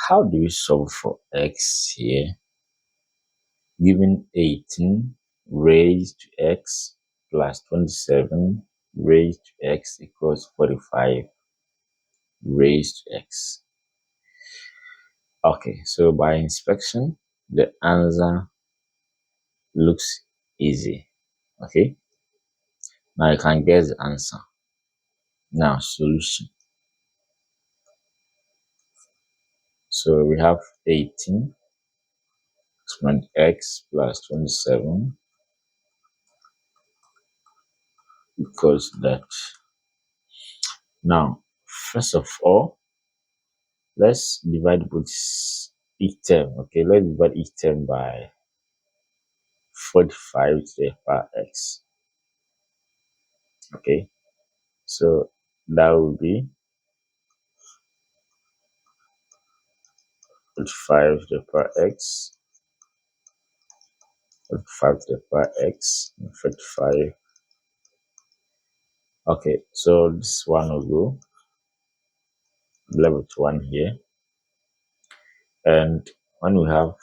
how do we solve for x here? Given 18 raised to x plus 27 raised to x equals 45 raised to x. Okay, so by inspection, the answer looks easy. Okay, now you can guess the answer. Now, solution. So we have 18 exponent x plus 27 equals that. Now, first of all, let's divide both each term. Okay, let's divide each term by 45 to the power x. Okay, so that will be 45 to the power x, 45 to the power x, and 45. Okay, so this one will go level to 1 here. And when we have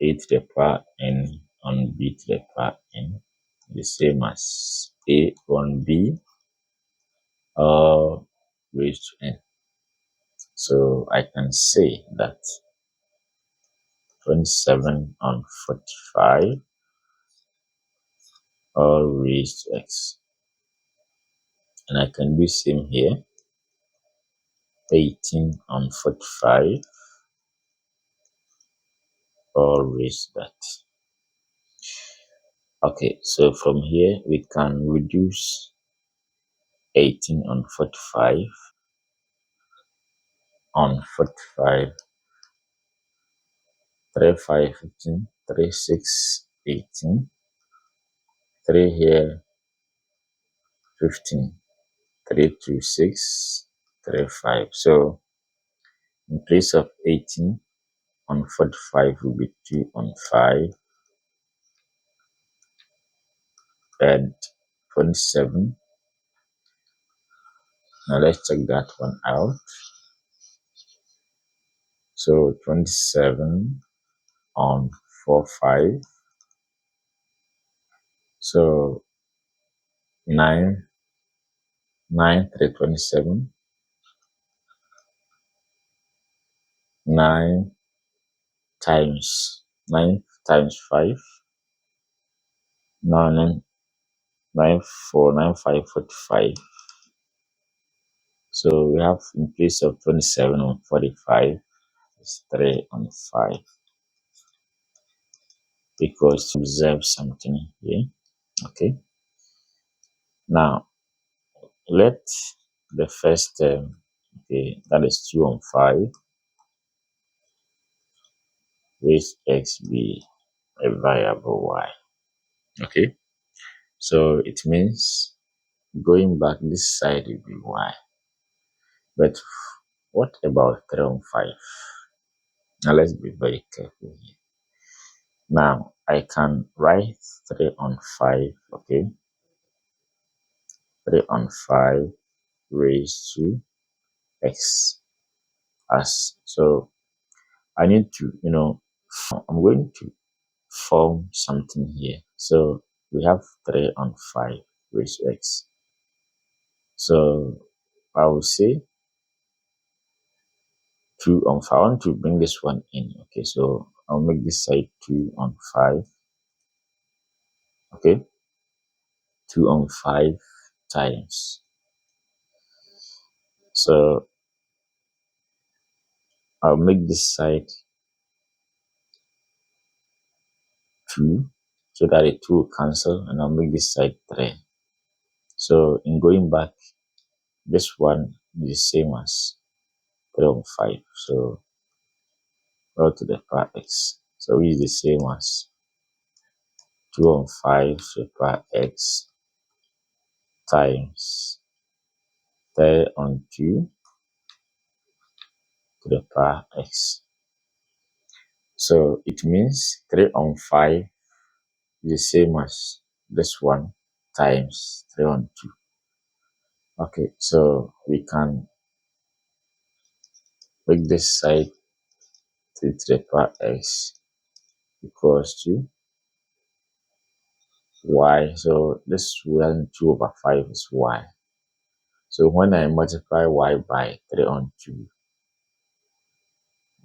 a to the power n on b to the power n, the same as a on b raised to n. So I can say that 27 on 45 all raised to x. And I can do same here. 18 on 45 all raised to that. Okay, so from here we can reduce 18 on 45 on 45. 3, 5, 15, 3, 6, 18, 3 here, 15, 3, 2, 6, 3, 5. So in place of 18 on 45 will be 2 on 5 and 27. Now let's check that one out. So 27 on 4, 5. So 9, 3, 27. 9 times 9 times 5. 9, 9, 4, 9, 5, 45. So we have in place of 27 on 45, it's 3 on 5. Because to observe something here. Okay. Now, let the first term, okay, that is 2 on 5, raised x be a variable y. Okay. So it means going back this side will be y. But what about 3 on 5? Now let's be very careful here. Now I can write 3 on 5, okay? 3 on 5 raised to x as, so I need to, I'm going to form something here. So we have 3 on 5 raised to x. So I will say 2 on 5. I want to bring this one in. Okay, so I'll make this side 2 on 5. Okay, 2 on 5 times. So I'll make this side 2 so that the 2 will cancel, and I'll make this side 3. So in going back, this one is the same as 3 on 5. So go to the power x. So it's the same as 2 on 5 to the power x times 3 on 2 to the power x. So it means 3 on 5 is the same as this one times 3 on 2. Okay, so we can make this side 3 to the power x equals to y. So this 1 2 over 5 is y. So when I multiply y by 3 on 2,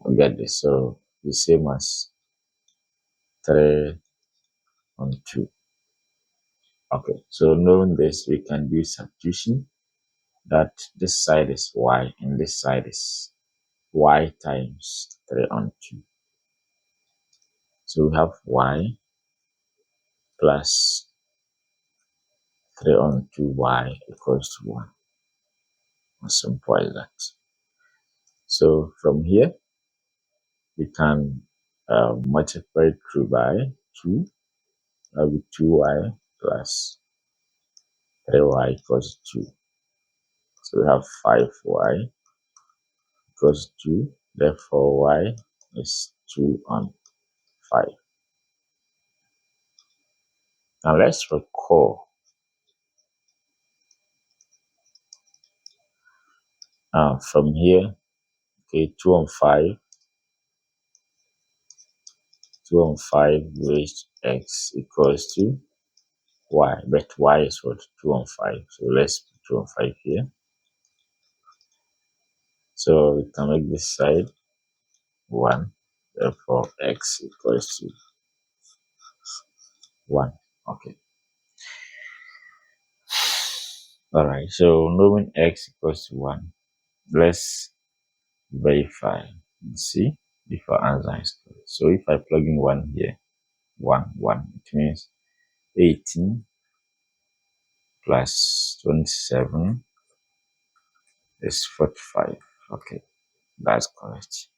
I get this. So the same as 3 on 2. Okay, so knowing this, we can do substitution that this side is y and this side is y times 3 on 2. So we have y plus 3 on 2y equals to 1. As simple as that. So from here, we can multiply through by 2. That will be 2y plus 3y equals 2. So we have 5y equals 2. Therefore, y is 2 on 5. Now let's recall from here, okay, 2 on 5, 2 on 5 raised x equals to y, but y is what? 2 on 5. So let's put 2 on 5 here. So we can make this side 1, therefore x equals to 1. Okay. All right. So knowing x equals to 1, let's verify and see if our answer is correct. So if I plug in 1 here, 1, 1, it means 18 plus 27 is 45. Okay, that's correct.